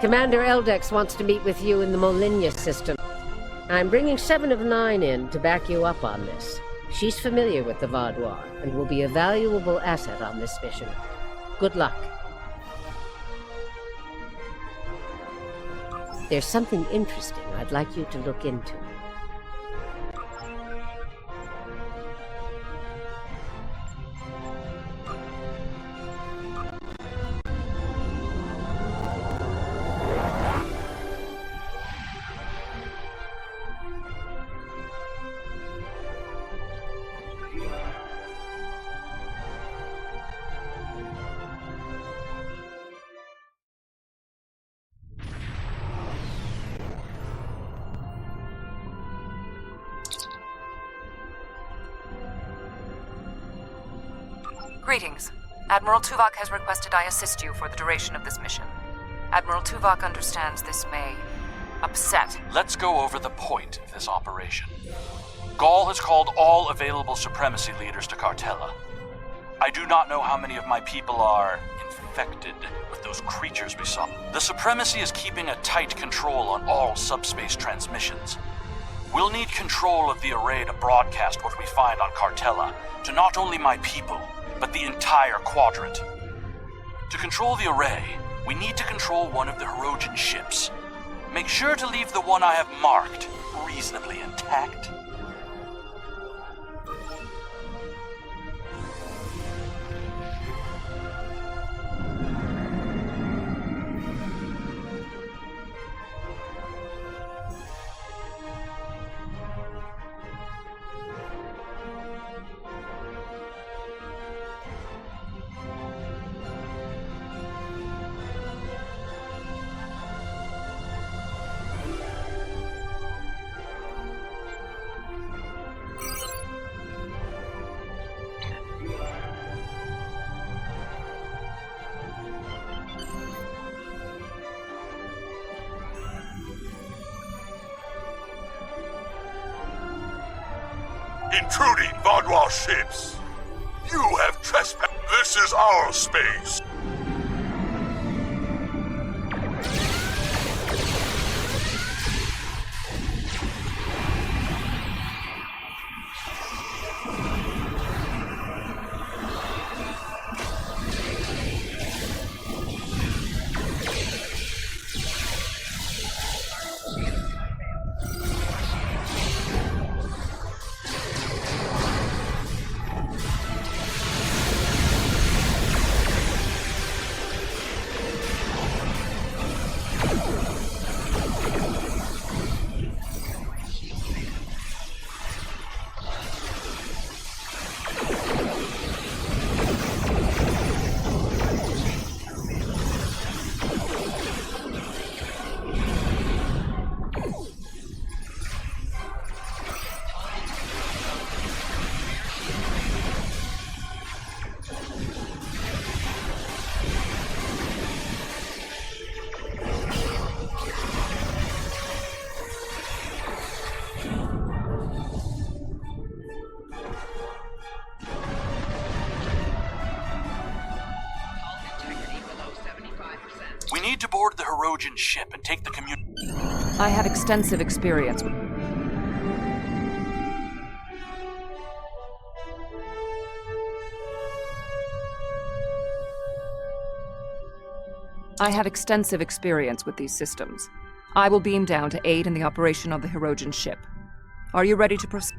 Commander Eldex wants to meet with you in the Molinia system. I'm bringing 7 of 9 in to back you up on this. She's familiar with the Vaudois and will be a valuable asset on this mission. Good luck. There's something interesting I'd like you to look into. Greetings. Admiral Tuvok has requested I assist you for the duration of this mission. Admiral Tuvok understands this may upset. Let's go over the point of this operation. Gaul has called all available supremacy leaders to Cartella. I do not know how many of my people are infected with those creatures we saw. The supremacy is keeping a tight control on all subspace transmissions. We'll need control of the array to broadcast what we find on Cartella to not only my people, but the entire quadrant. To control the array, we need to control one of the Hirogen ships. Make sure to leave the one I have marked reasonably intact. Intruding Vaudois ships! You have trespassed. This is our space! We need to board the Hirogen ship and take the I have extensive experience with... I have extensive experience with these systems. I will beam down to aid in the operation of the Hirogen ship. Are you ready to proceed?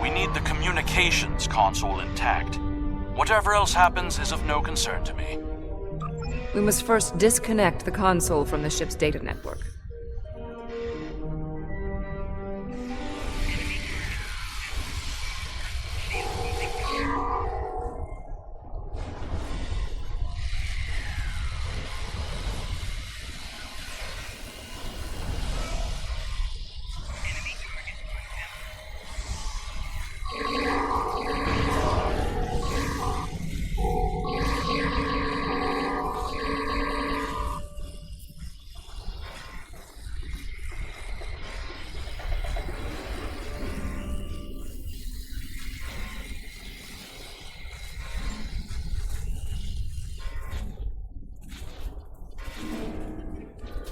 We need the communications console intact. Whatever else happens is of no concern to me. We must first disconnect the console from the ship's data network.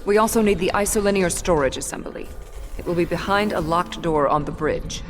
We also need the isolinear storage assembly. It will be behind a locked door on the bridge.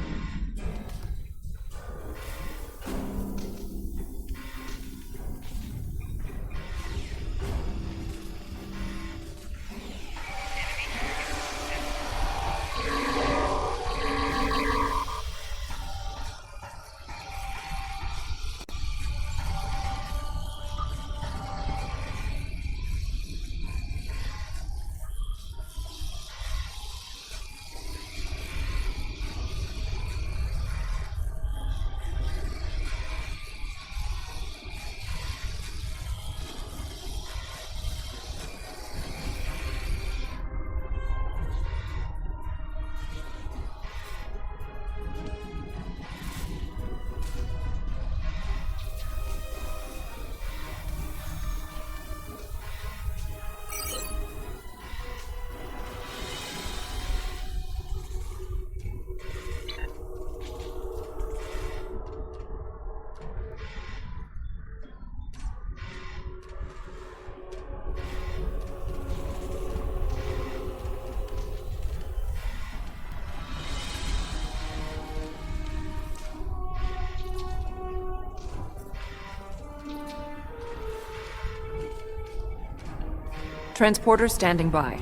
Transporter standing by.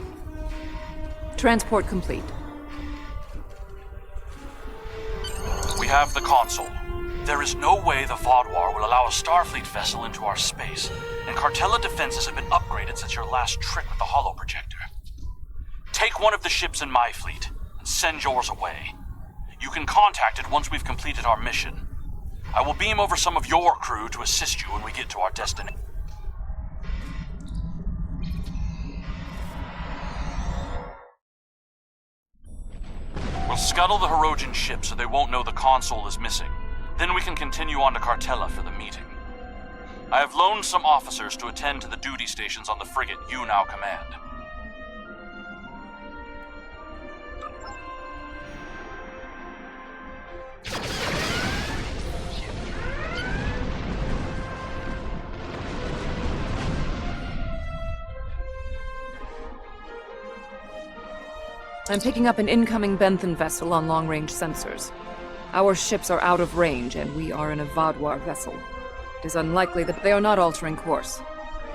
Transport complete. We have the console. There is no way the Vaudoir will allow a Starfleet vessel into our space, and Cartella defenses have been upgraded since your last trick with the holo projector. Take one of the ships in my fleet, and send yours away. You can contact it once we've completed our mission. I will beam over some of your crew to assist you when we get to our destination. We'll scuttle the Hirogen ship so they won't know the console is missing. Then we can continue on to Cartella for the meeting. I have loaned some officers to attend to the duty stations on the frigate you now command. I'm picking up an incoming Benthan vessel on long-range sensors. Our ships are out of range, and we are in a Vaudoir vessel. It is unlikely that they are not altering course.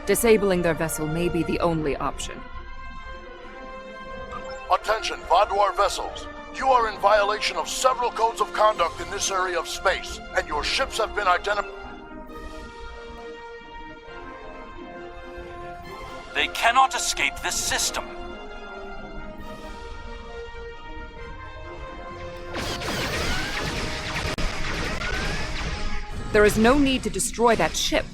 Disabling their vessel may be the only option. Attention, Vaudoir vessels. You are in violation of several codes of conduct in this area of space, and your ships have been identified. They cannot escape this system. There is no need to destroy that ship.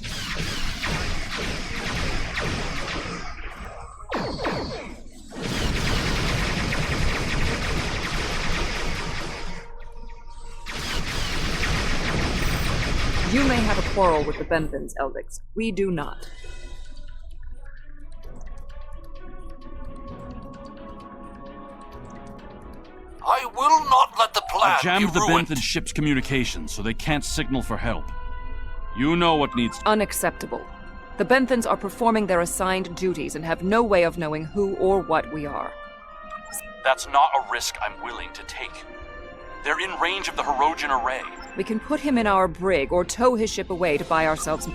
You may have a quarrel with the Benthans, Eldix. We do not. I will not let the plan I've jammed be the ruined. Benthan ship's communications so they can't signal for help. You know what needs to... Unacceptable. The Benthans are performing their assigned duties and have no way of knowing who or what we are. That's not a risk I'm willing to take. They're in range of the Hirogen array. We can put him in our brig or tow his ship away to buy ourselves...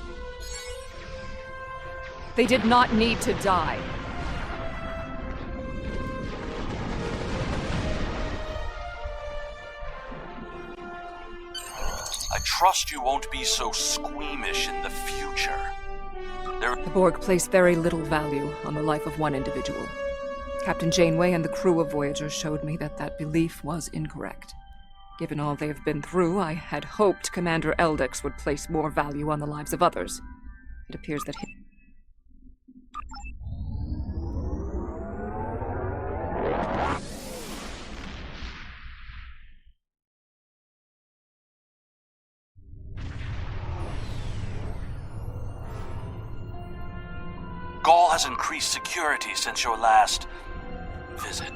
They did not need to die. I trust you won't be so squeamish in the future. The Borg place very little value on the life of one individual. Captain Janeway and the crew of Voyager showed me that that belief was incorrect. Given all they have been through, I had hoped Commander Eldix would place more value on the lives of others. It appears that he... Gaul has increased security since your last visit.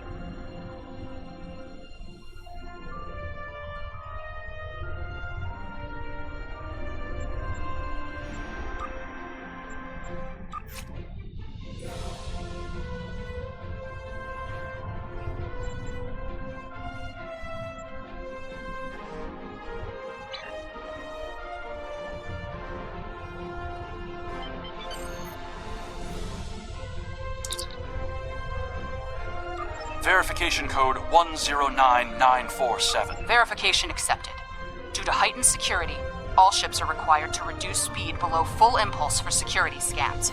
Verification code 109947. Verification accepted. Due to heightened security, all ships are required to reduce speed below full impulse for security scans.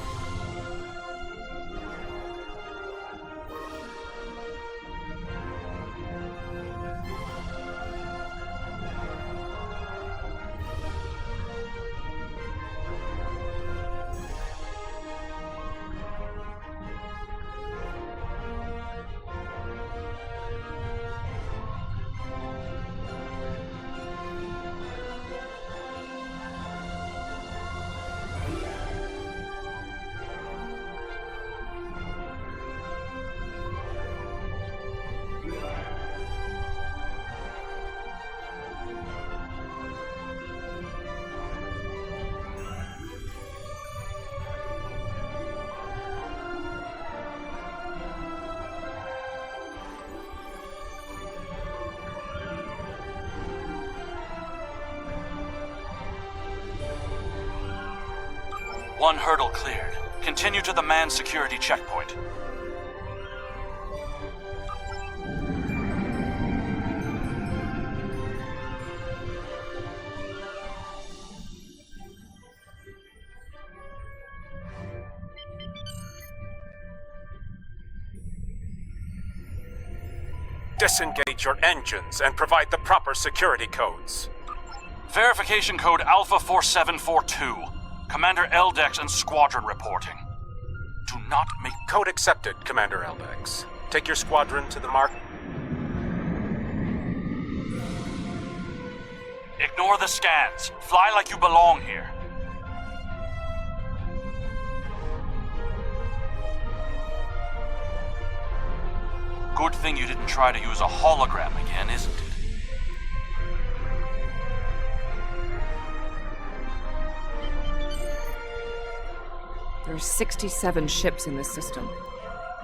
One hurdle cleared. Continue to the manned security checkpoint. Disengage your engines and provide the proper security codes. Verification code Alpha 4742. Commander Eldex and squadron reporting. Do not make... Code accepted, Commander Eldex. Take your squadron to the mark. Ignore the scans. Fly like you belong here. Good thing you didn't try to use a hologram again, isn't it? There's 67 ships in this system.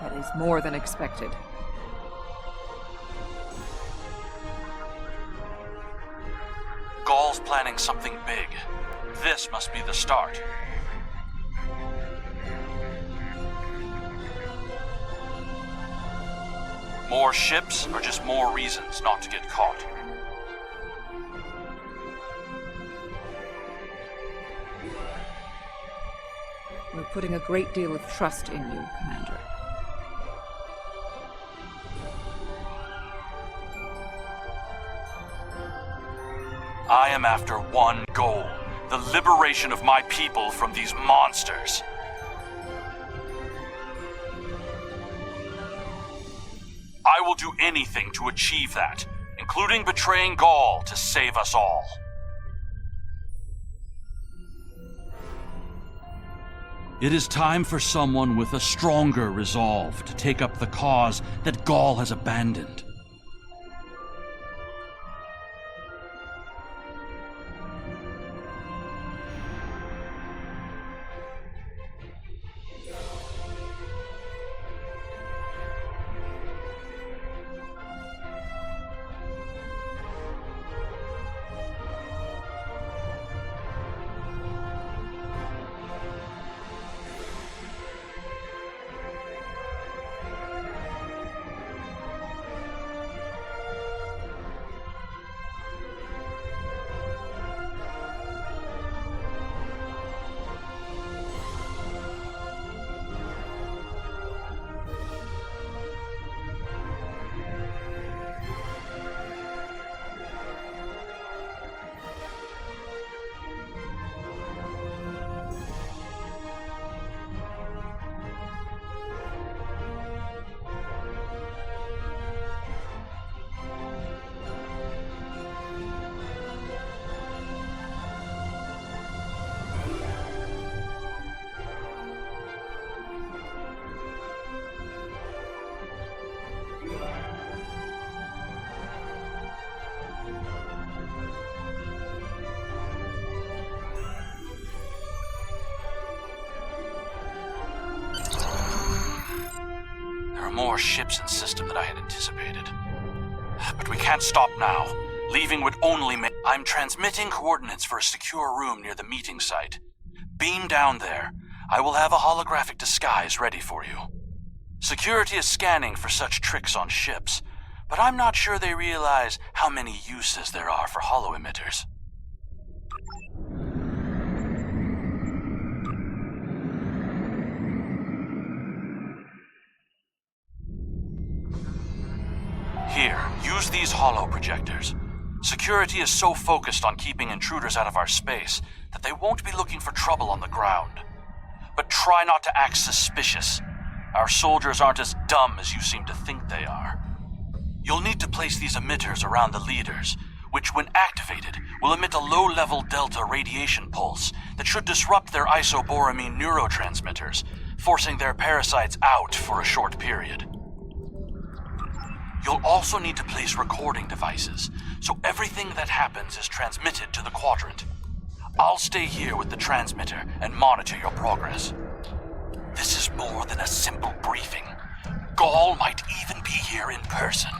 That is more than expected. Gaul's planning something big. This must be the start. More ships, or just more reasons not to get caught? We're putting a great deal of trust in you, Commander. I am after one goal. The liberation of my people from these monsters. I will do anything to achieve that, including betraying Gaul to save us all. It is time for someone with a stronger resolve to take up the cause that Gaul has abandoned. More ships in system than I had anticipated. But we can't stop now. Leaving would only make... I'm transmitting coordinates for a secure room near the meeting site. Beam down there. I will have a holographic disguise ready for you. Security is scanning for such tricks on ships, but I'm not sure they realize how many uses there are for holo-emitters. Here, use these holo projectors. Security is so focused on keeping intruders out of our space that they won't be looking for trouble on the ground. But try not to act suspicious. Our soldiers aren't as dumb as you seem to think they are. You'll need to place these emitters around the leaders, which when activated will emit a low-level delta radiation pulse that should disrupt their isoboramine neurotransmitters, forcing their parasites out for a short period. You'll also need to place recording devices, so everything that happens is transmitted to the quadrant. I'll stay here with the transmitter and monitor your progress. This is more than a simple briefing. Gaul might even be here in person.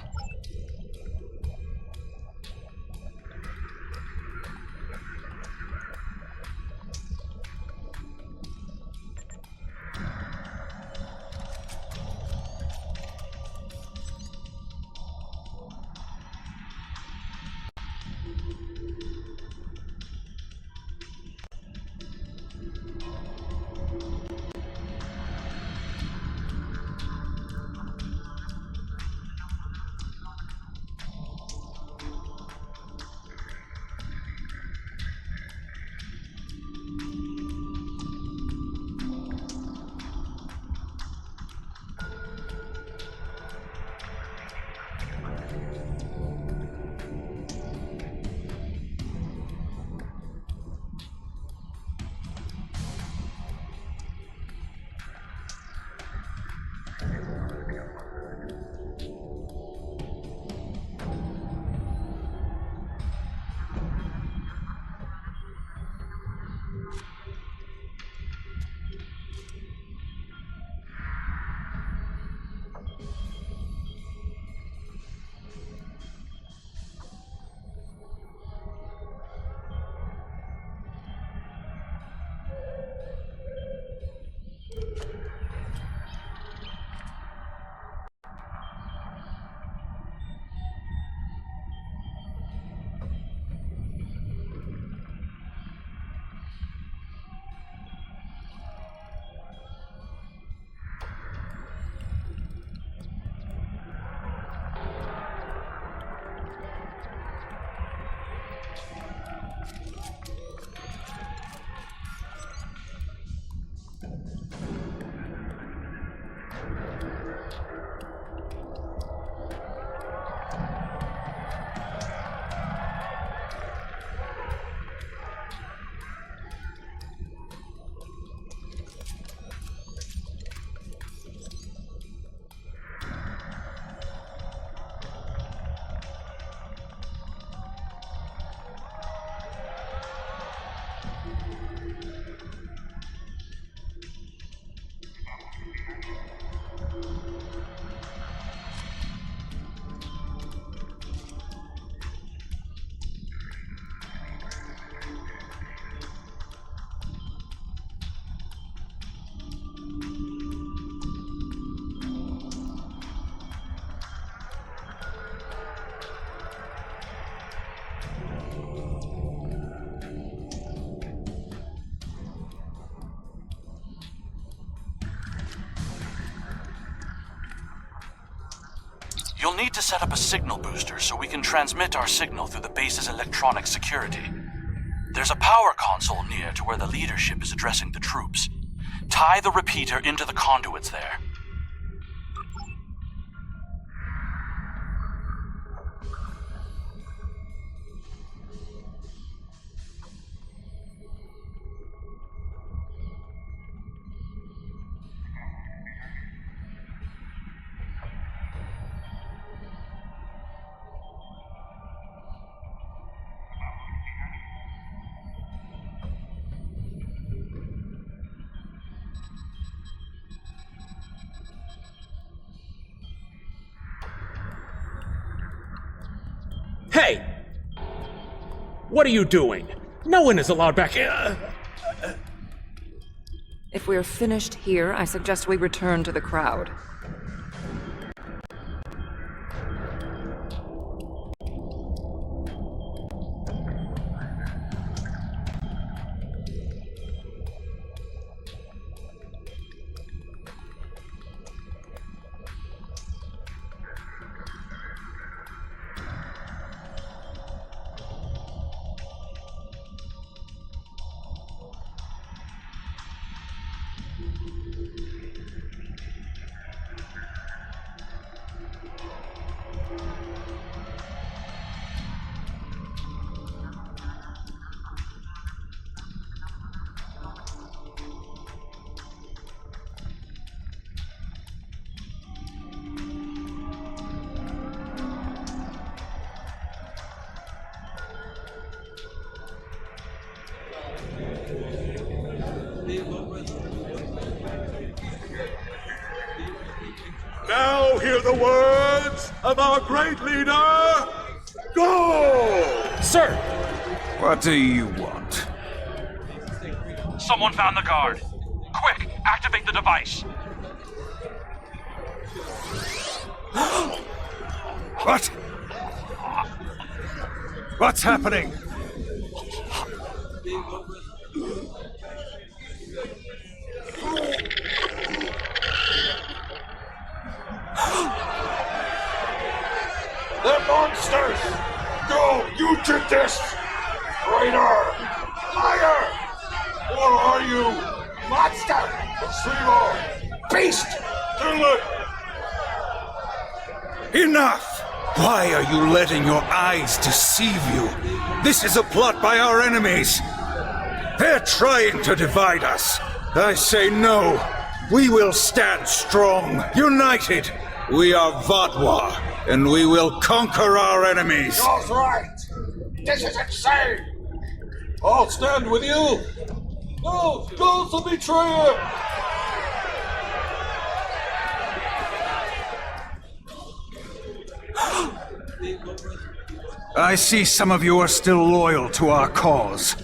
You'll need to set up a signal booster so we can transmit our signal through the base's electronic security. There's a power console near to where the leadership is addressing the troops. Tie the repeater into the conduits there. Hey! What are you doing? No one is allowed back here. If we're finished here, I suggest we return to the crowd. the words of our great leader, go! Sir! What do you want? Someone found the guard. Quick, activate the device. What? What's happening? They're monsters! Go, you did this! Traitor! Liar! Or are you? Monster! Deceiver! Beast! Kill it! Enough! Why are you letting your eyes deceive you? This is a plot by our enemies. They're trying to divide us. I say no. We will stand strong, united. We are Vodwa, and we will conquer our enemies. That's right! This is insane! I'll stand with you! No! Don't the betrayer! I see some of you are still loyal to our cause.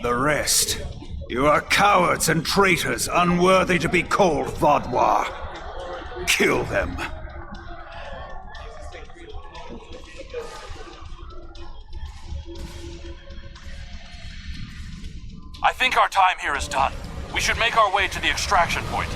The rest, you are cowards and traitors unworthy to be called Vodwa. Kill them. I think our time here is done. We should make our way to the extraction point.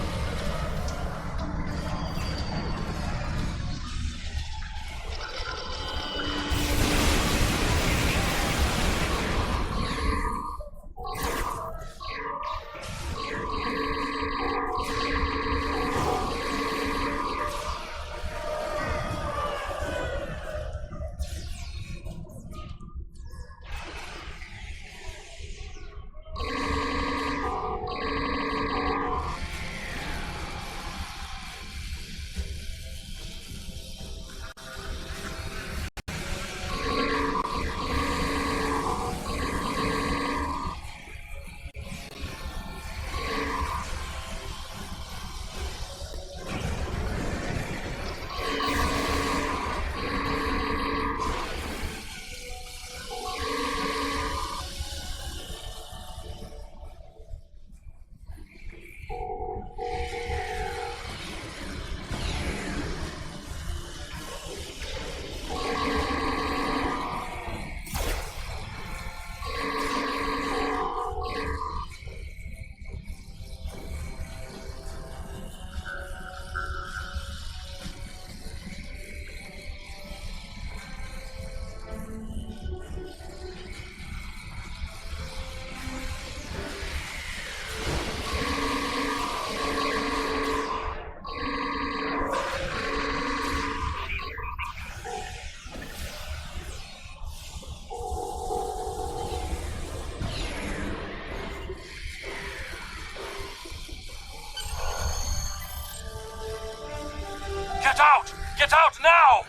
Get out! Get out now!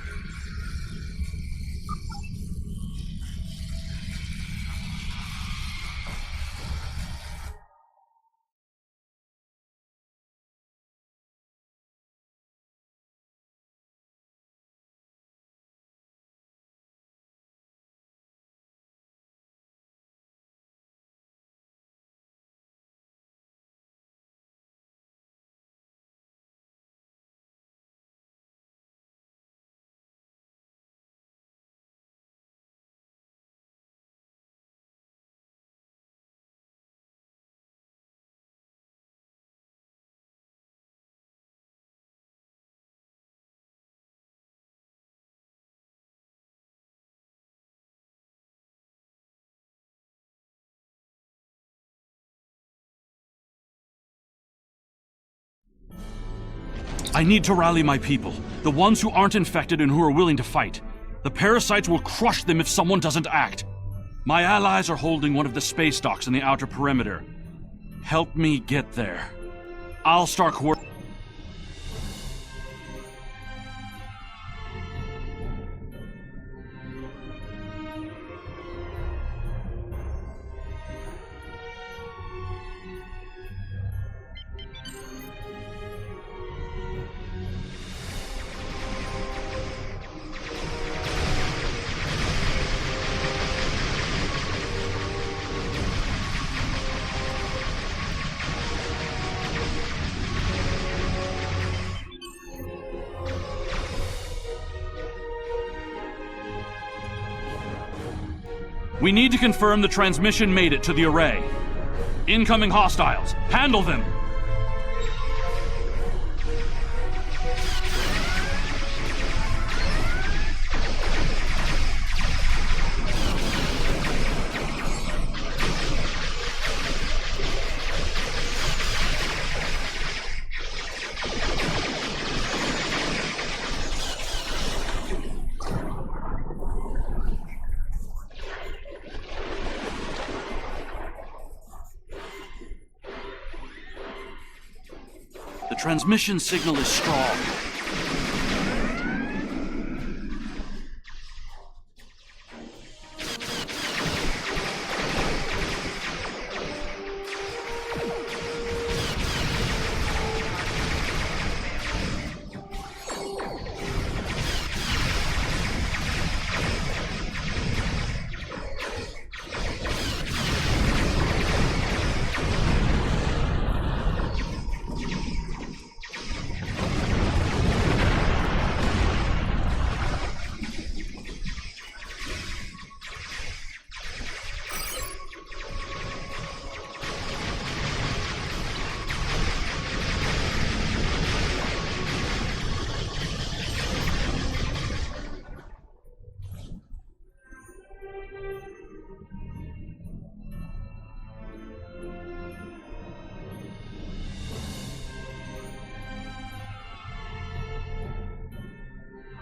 I need to rally my people, the ones who aren't infected and who are willing to fight. The parasites will crush them if someone doesn't act. My allies are holding one of the space docks in the outer perimeter. Help me get there. I'll start coordinating. We need to confirm the transmission made it to the array. Incoming hostiles. Handle them! The transmission signal is strong.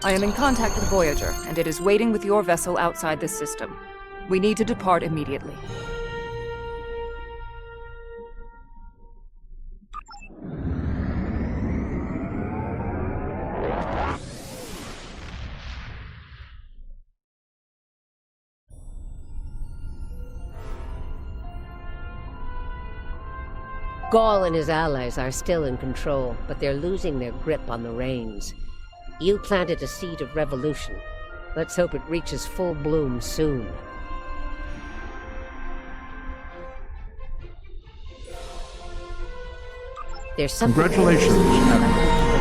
I am in contact with Voyager, and it is waiting with your vessel outside this system. We need to depart immediately. Gaul and his allies are still in control, but they're losing their grip on the reins. You planted a seed of revolution. Let's hope it reaches full bloom soon. There's something... Congratulations, Admiral.